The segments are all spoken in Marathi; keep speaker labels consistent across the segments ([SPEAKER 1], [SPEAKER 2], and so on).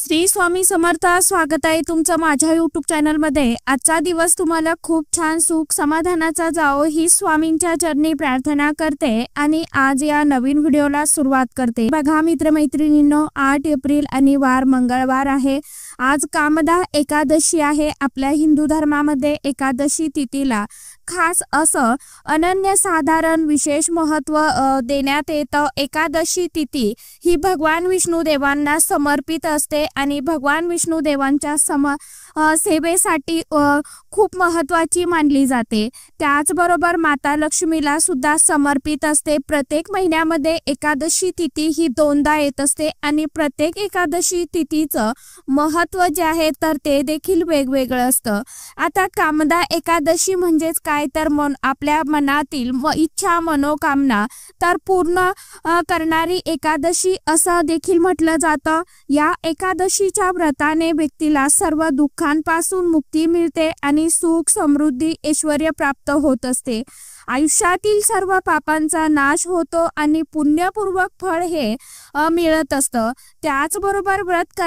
[SPEAKER 1] श्री स्वामी समर्थ। स्वागत आहे तुमचं माझ्या YouTube चॅनलमध्ये। आजचा दिवस तुम्हाला खूप छान सुख समाधानाचा जाओ ही स्वामींच्या चरणी प्रार्थना करते आणि आज या नवीन व्हिडिओला सुरुवात करते। बघा मित्रमैत्रिणींनो, 8 एप्रिल आणि वार मंगळवार आहे। आज कामदा एकादशी आहे। आपल्या हिंदू धर्मामध्ये एकादशी तिथीला खास असं अनन्यसाधारण विशेष महत्त्व देण्यात येतं। एकादशी तिथी ही भगवान विष्णू देवांना समर्पित असते आणि भगवान विष्णू देवांच्या सेवेसाठी खूप महत्त्वाची मानली जाते। त्याचबरोबर माता लक्ष्मीला सुद्धा समर्पित असते। प्रत्येक महिन्यामध्ये एकादशी तिथी ही 2दा येत असते आणि प्रत्येक एकादशी तिथीचं महत्त्व जे आहे तर ते देखील वेगवेगळं असतं। आता कामदा एकादशी म्हणजेच काय तर आपल्या मनातील इच्छा मनोकामना तर पूर्ण करणारी एकादशी असं देखील म्हटलं जातं। या एकादशीच्या व्रताने व्यक्तीला सर्व दुःखांपासून मुक्ती मिळते आणि सुख समृद्धी ऐश्वर्य प्राप्त होत असते। आयुष्यातील सर्व पापांचा नाश होतो आणि पुण्यपूर्वक फळ हे मिळत असतं। त्याचबरोबर व्रत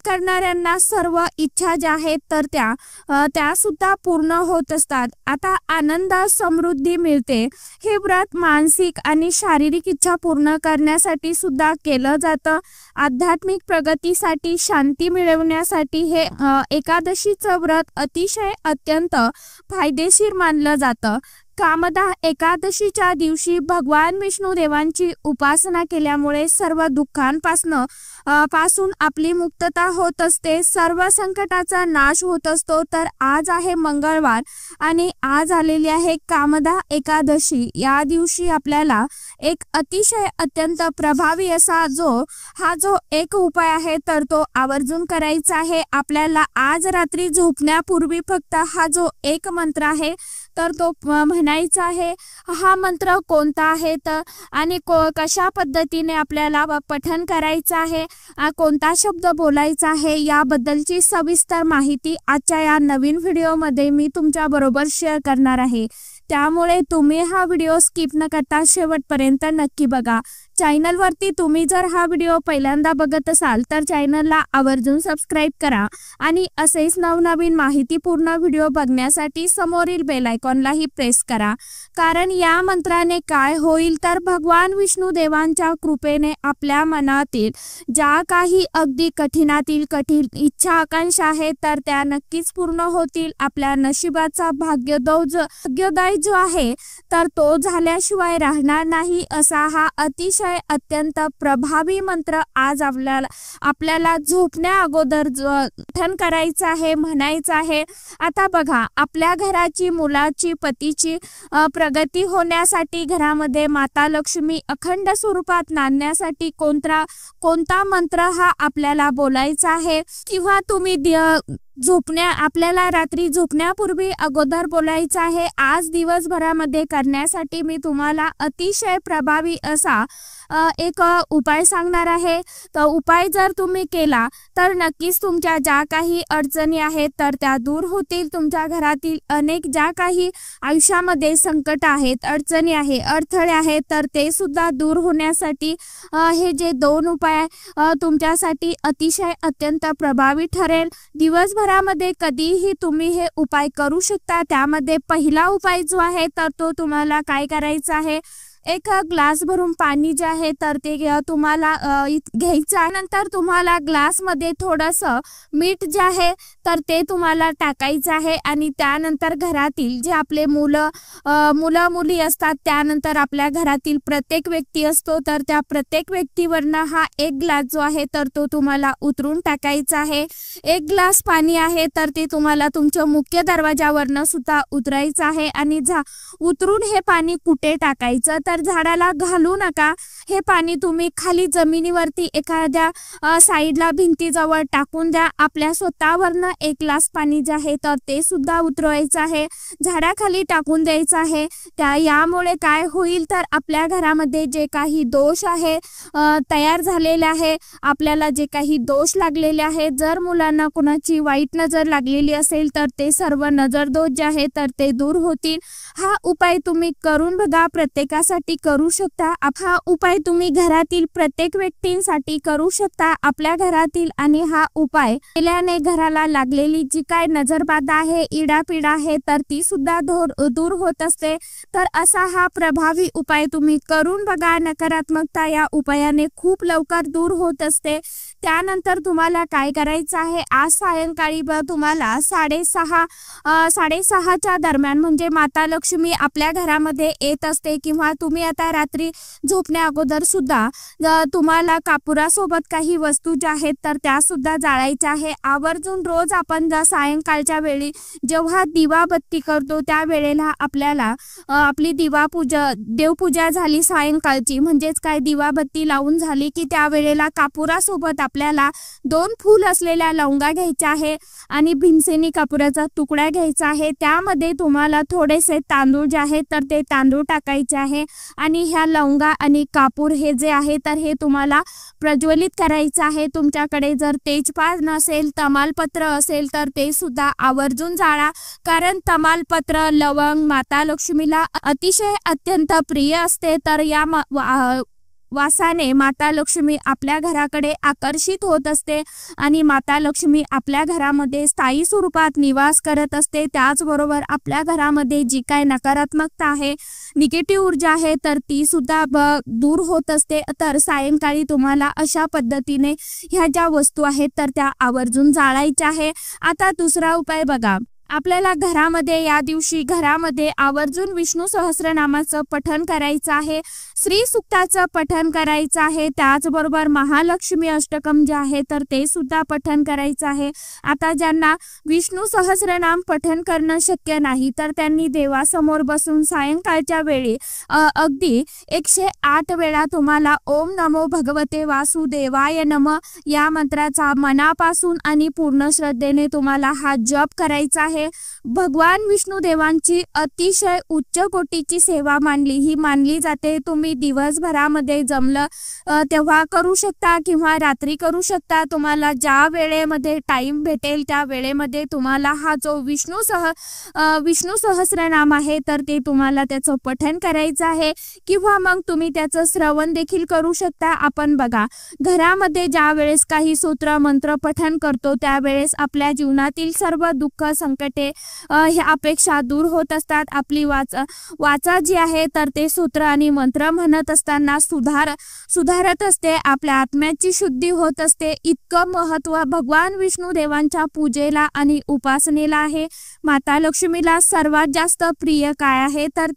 [SPEAKER 1] करणाऱ्यांना सर्व इच्छा ज्या आहेत तर त्या सुद्धा पूर्ण होत असतात। आता आनंद समृद्धी मिळते। हे व्रत मानसिक आणि शारीरिक इच्छा पूर्ण करण्यासाठी सुद्धा केलं जातं। आध्यात्मिक प्रगतीसाठी शांती मिळवण्यासाठी हे एकादशीचं व्रत अतिशय अत्यंत फायदेशीर मानलं जातं। कामदा एकादशीच्या दिवशी भगवान विष्णू देवांची उपासना केल्यामुळे सर्व दुःखांपासून आपली मुक्तता होत असते। सर्व संकटाचा नाश होत असतो। तर आज आहे मंगळवार आणि आज आलेली आहे कामदा एकादशी। या दिवशी आपल्याला एक अतिशय अत्यंत प्रभावी असा जो एक उपाय आहे तर तो आवर्जून करायचा आहे। आपल्याला आज रात्री झोपण्यापूर्वी फक्त हा जो एक मंत्र आहे तर तो म्हणायचा आहे। हा मंत्र कोणता आहे तर आणि कशा पद्धतीने आपल्याला पठण करायचं आहे, कोणता शब्द बोलायचा आहे याबद्दलची सविस्तर माहिती आजच्या या नवीन व्हिडिओमध्ये मी तुमच्या बरोबर शेअर करणार आहे। त्यामुळे तुम्ही हा व्हिडिओ स्किप न करता शेवटपर्यंत नक्की बघा। चॅनलवरती तुम्ही जर हा व्हिडिओ पहिल्यांदा बघत असाल तर चॅनलला आवर्जून सबस्क्राइब करा आणि असेच नवनवीन माहितीपूर्ण व्हिडिओ बघण्यासाठी समोरील बेल आयकॉनलाही प्रेस करा। कारण या मंत्राने काय होईल तर भगवान विष्णू देवांच्या कृपेने आपल्या मनातील ज्या काही अगदी कठीणातील कठीण इच्छा आकांक्षा आहेत तर त्या नक्कीच पूर्ण होतील। आपल्या नशिबाचा भाग्योदय जो आहे तर तो झाल्याशिवाय राहणार नाही असा हा अतिशय अत्यंत प्रभावी मंत्र आज आपल्याला झोपण्या अगोदर पठण करायचं आहे, म्हणायचं आहे। आता बघा, आपल्या घराची मुलाची पतीची प्रगती होण्यासाठी घरामध्ये माता लक्ष्मी अखंड स्वरूपात नांदण्यासाठी कोणता मंत्र हा आपल्याला बोलायचा आहे किंवा तुम्ही आपल्याला रात्री झोपण्यापूर्वी अगोदर बोलायचं आहे। आज दिवसभरामध्ये करण्यासाठी मी तुम्हाला अतिशय प्रभावी असा एक उपाय सांगणार आहे। तर उपाय जर तुम्ही केला तर नक्कीच तुमच्या ज्या काही अडचणी आहेत तर त्या दूर होतील। तुमच्या घरातील अनेक ज्या काही आयुष्यामध्ये संकट आहेत, अडचणी आहे, अडथळे आहेत तर ते सुद्धा दूर होण्यासाठी हे जे 2 उपाय तुमच्यासाठी अतिशय अत्यंत प्रभावी ठरेल। दिवसभरामध्ये कधीही तुम्ही हे उपाय करू शकता। त्यामध्ये पहिला उपाय जो आहे तर तो तुम्हाला काय करायचा आहे, एक ग्लास भरून पाणी जे आहे तर ते तुम्हाला घ्यायचं। नंतर तुम्हाला ग्लासमध्ये थोडंसं मीठ जे आहे तर ते तुम्हाला टाकायचं आहे आणि त्यानंतर घरातील जे आपले मुलं मुली असतात, त्यानंतर आपल्या घरातील प्रत्येक व्यक्ती असतो तर त्या प्रत्येक व्यक्तीवरनं हा एक ग्लास जो आहे तर तो तुम्हाला उतरून टाकायचा आहे। एक ग्लास पाणी आहे तर ते तुम्हाला तुमच्या मुख्य दरवाजावरनं सुद्धा उतरायचं आहे आणि उतरून हे पाणी कुठे टाकायचं तर झाडाला घालू नका। हे पाणी तुम्ही खाली जमिनीवरती एखाद्या साईडला भिंतीजवळ टाकून द्या। आपल्या स्वतःवरनं एक ग्लास पाणी जे आहे तर ते सुद्धा उतरवायचं आहे, झाडाखाली टाकून द्यायचं आहे। यामुळे काय होईल तर आपल्या घरामध्ये जे काही दोष आहे तयार झालेले आहे, आपल्याला जे काही दोष लागलेले आहे, जर मुलांना कोणाची वाईट नजर लागलेली असेल तर ते सर्व नजर दोष जे आहे तर ते दूर होतील। हा उपाय तुम्ही करून बघा। प्रत्येकासाठी व्यक्तींसाठी करू शकता। हा उपाय तुम्ही घरातील प्रत्येक व्यक्तींसाठी करू शकता आपल्या घरातील, आणि हा उपाय केल्याने घराला लागलेली जी काय नजरबाधा आहे, इडापिडा आहे, तर ती सुद्धा दूर होत असते। तर असा हा प्रभावी उपाय तुम्ही करून बघा। नकारात्मकता या उपायाने खूप लवकर दूर होत असते। त्यानंतर तुम्हाला काय करायचं आहे, आज सायंकाळी तुम्हाला 6:30च्या दरम्यान म्हणजे माता लक्ष्मी आपल्या घरामध्ये येत असते, किंवा तुम्ही आता रात्री झोपण्या अगोदर सुद्धा तुम्हाला कापुरासोबत काही वस्तू ज्या आहेत तर त्या सुद्धा जाळायच्या आहे। आवर्जून रोज आपण सायंकाळच्या वेळी जेव्हा दिवाबत्ती करतो त्या वेळेला आपल्याला आपली देवपूजा झाली सायंकाळची, म्हणजेच काय दिवाबत्ती लावून झाली की त्या वेळेला कापुरासोबत आपल्याला 2 फूल असलेल्या लवंगा घ्यायच्या आहे आणि भीमसेनी कापुराचा तुकडा घ्यायचा आहे। त्यामध्ये तुम्हाला थोडेसे तांदूळ जे आहेत तर ते तांदूळ टाकायचे आहे, आणि ह्या लवंगा आणि कापूर हे जे आहे तर हे तुम्हाला प्रज्वलित करायचं आहे। तुमच्याकडे जर तेजपात नसेल, तमालपत्र असेल तर ते सुद्धा आवर्जून जाळा, कारण तमालपत्र, लवंग माता लक्ष्मीला अतिशय अत्यंत प्रिय असते। तर या वासाने माता लक्ष्मी आपल्या घराकडे आकर्षित होत असते, आणि माता लक्ष्मी आपल्या घरामध्ये स्थायी स्वरूपात निवास करत असते। त्याचबरोबर आपल्या घरामध्ये जी काय नकारात्मकता आहे, निगेटिव्ह ऊर्जा आहे, तर ती सुद्धा दूर होत असते। तर सायंकाळी तुम्हाला अशा पद्धतीने ह्या ज्या वस्तू आहेत तर त्या आवर्जून जाळायच्या आहे। आता दुसरा उपाय बघा, आपल्याला घरामध्ये या दिवशी घरामध्ये आवर्जून विष्णू सहस्रनामाचं पठण करायचं आहे, श्री सूक्ताचं पठण करायचं आहे, त्याचबरोबर महालक्ष्मी अष्टकम जे आहे तर ते सुद्धा पठण करायचं आहे। आता ज्यांना विष्णू सहस्रनाम पठण करणं शक्य नाही तर त्यांनी देवासमोर बसून सायंकाळच्या वेळी अगदी 108 वेळा तुम्हाला ओम नमो भगवते वासुदेवाय नमः या मंत्राचा मनापासून आणि पूर्ण श्रद्धेने तुम्हाला हा जप करायचा आहे। भगवान विष्णू देवांची अतिशय उच्च कोटीची सेवा मानली जाते। तुम्ही दिवसभरामध्ये जमलं तेव्हा करू शकता किंवा रात्री करू शकता। तुम्हाला ज्या वेळेमध्ये टाइम भेटेल त्या वेळेमध्ये तुम्हाला हा जो विष्णू सहस्रनाम आहे तर ते तुम्हाला त्याचं पठण करायचं आहे, किंवा मग तुम्ही त्याचं श्रवण देखील करू शकता। आपण बघा, घरामध्ये ज्या वेळेस काही सूत्र मंत्र पठण करतो त्यावेळेस आपल्या जीवनातील सर्व दुःख, संकटे, ह्या अपेक्षा दूर होत असतात। आपली वाचा जी आहे तर ते सूत्र आणि मंत्र म्हणत असताना सुधारत असते, आपल्या आत्म्याची शुद्धी होत असते। इतकं महत्त्व भगवान विष्णू देवांच्या पूजेला आणि उपासनेला आहे। माता लक्ष्मीला सर्वात जास्त प्रिय काय आहे तर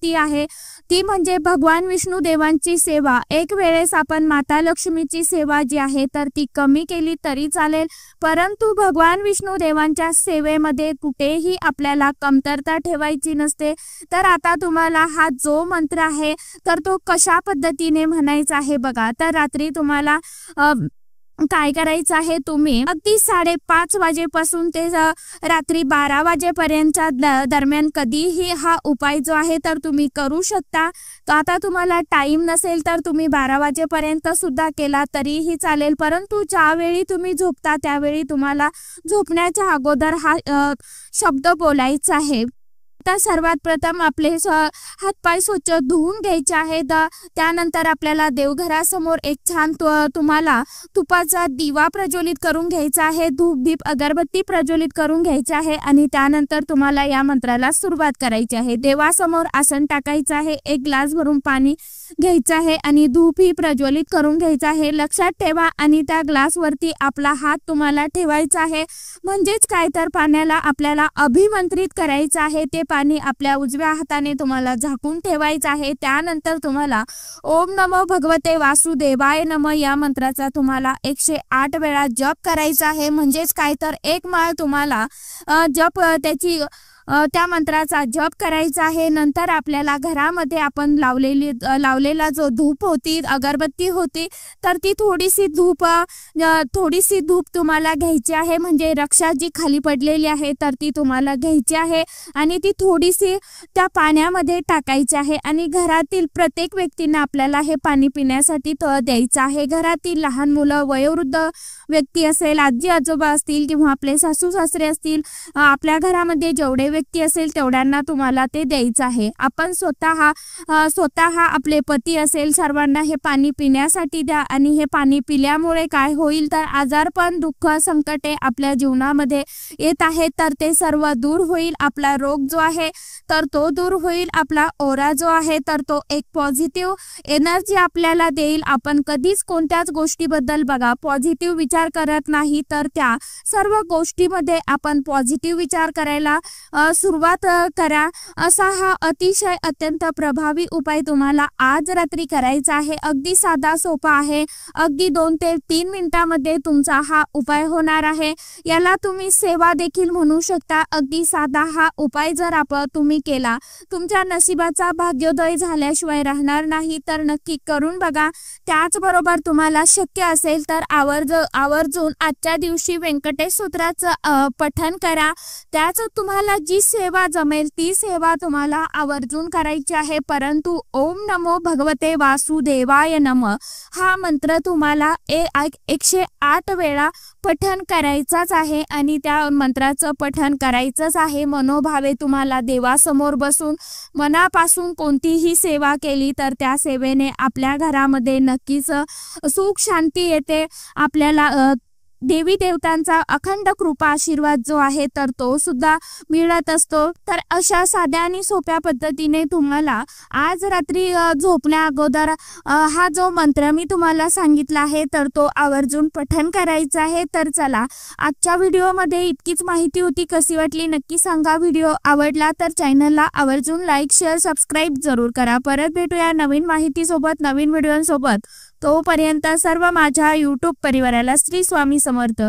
[SPEAKER 1] ती म्हणजे भगवान विष्णू देवांची सेवा। एक वेळेस आपण माता लक्ष्मीची सेवा जी आहे तर ती कमी केली तरी चालेल, परंतु भगवान विष्णू देवांच्या सेवेमध्ये कुठेही आपल्याला कमतरता ठेवायची नसते। तर आता तुम्हाला हा जो मंत्र आहे तर तो कशा पद्धतीने म्हणायचा आहे बघा। तर रात्री तुम्हाला काय करायचं आहे, तुम्ही अगदी 5:30 वाजेपासून ते रात्री 12 वाजेपर्यंतच्या दरम्यान कधीही हा उपाय जो आहे तर तुम्ही करू शकता। तर आता तुम्हाला टाइम नसेल तर तुम्ही 12 वाजेपर्यंत सुद्धा केला तरीही चालेल, परंतु ज्यावेळी तुम्ही झोपता त्यावेळी तुम्हाला झोपण्याच्या अगोदर हा शब्द बोलायचा आहे। तर सर्वात प्रथम आपले हातपाय स्वच्छ धुवून घ्यायचे आहेत। त्यानंतर आपल्याला देवघरासमोर एक छान तुम्हाला तुपाचा दिवा प्रज्वलित करून घ्यायचा आहे, धूप दीप अगरबत्ती प्रज्वलित करून घ्यायची आहे, आणि त्यानंतर तुम्हाला या मंत्राला सुरुवात करायची आहे। देवासमोर आसन टाकायचं आहे, एक ग्लास भरून पाणी घ्यायचं आहे आणि धूप ही प्रज्वलित करून घ्यायचं आहे। लक्षात ठेवा, आणि त्या ग्लासवरती आपला हात तुम्हाला ठेवायचा आहे, म्हणजेच काय तर पाण्याला आपल्याला अभिमंत्रित करायचं आहे। ते पाणी आपल्या उजव्या हाताने तुम्हाला झाकून ठेवायचं आहे। त्यानंतर तुम्हाला ओम नमो भगवते वासुदेवाय नमः या मंत्राचा तुम्हाला 108 वेळा जप करायचा आहे, म्हणजेच काय तर एक माळ तुम्हाला त्या मंत्राचा जप करायचा आहे। नंतर आपल्याला घरामध्ये आपण लावलेला जो धूप होती, अगरबत्ती होती, तर ती थोडीशी धूप तुम्हाला घ्यायची आहे, म्हणजे रक्षा जी खाली पडलेली आहे तर ती तुम्हाला घ्यायची आहे, आणि ती थोडीशी त्या पाण्यामध्ये टाकायची आहे, आणि घरातील प्रत्येक व्यक्तींना आपल्याला हे पाणी पिण्यासाठी द्यायचं आहे। घरातील लहान मुलं, वयोवृद्ध व्यक्ती असेल, आजी आजोबा असतील, किंवा आपले सासू सासरे असतील, आपल्या घरामध्ये जेवढे व्यक्ती असेल तेवढ्यांना तुम्हाला ते द्यायचं आहे. आपण स्वतः आपले पती असेल सर्वांना हे पाणी पिण्यासाठी द्या आणि हे पाणी पिल्यामुळे काय होईल तर आजारपण, दुःख, संकटे आपल्या जीवनामध्ये येत आहे तर ते सर्व दूर होईल. आपला रोग जो आहे तर तो दूर होईल. आपला ओरा जो आहे तर तो एक पॉझिटिव्ह एनर्जी आपल्याला देईल. आपण कधीच कोणत्याच गोष्टीबद्दल बघा पॉझिटिव्ह विचार करत नाही तर त्या सर्व गोष्टीमध्ये आपण पॉझिटिव्ह विचार करायला सुरुवात करा. असा हा अतिशय अत्यंत प्रभावी उपाय तुम्हाला आज रात्री करायचा आहे. अगदी साधा सोपा आहे. अगदी 2 ते 3 मिनिटांमध्ये तुमचा हा उपाय होणार आहे. याला तुम्ही सेवा देखील म्हणू शकता. अगदी साधा हा उपाय जर तुम्ही केला तुमच्या नशिबाचा भाग्योदय झाल्याशिवाय राहणार नाही. तर नक्की करून बघा. त्याचबरोबर तुम्हाला शक्य असेल तर आवर्जून आजच्या दिवशी व्यंकटेश स्तोत्राचं पठण करा. त्याच तुम्हाला जी सेवा जमेल ती सेवा तुम्हाला आवर्जून करायची आहे. परंतु ओम नमो भगवते वासुदेवाय नमः हा मंत्र तुम्हाला 108 वेळा पठण करायचाच आहे आणि त्या मंत्राचं पठण करायचंच आहे. मनोभावे तुम्हाला देवासमोर बसून मनापासून कोणतीही सेवा केली तर त्या सेवेने आपल्या घरामध्ये नक्कीच सुख शांती येते. आपल्याला देवी देवतांचा अखंड कृपा आशीर्वाद जो आहे तर तो सुद्धा मिळत असतो. तर अशा साध्या आणि सोप्या पद्धतीने तुम्हाला आज रात्री झोपण्या अगोदर हा जो मंत्र मी तुम्हाला सांगितला आहे तर तो आवर्जून पठण करायचा आहे. तर चला आजच्या व्हिडिओमध्ये इतकीच माहिती होती. कशी वाटली नक्की सांगा. व्हिडिओ आवडला तर चॅनलला आवर्जून लाईक, शेअर, सबस्क्राईब जरूर करा. परत भेटूया नवीन माहितीसोबत, नवीन व्हिडिओसोबत. तोपर्यंत सर्व माझ्या यूट्यूब परिवाराला श्री स्वामी समर्थ.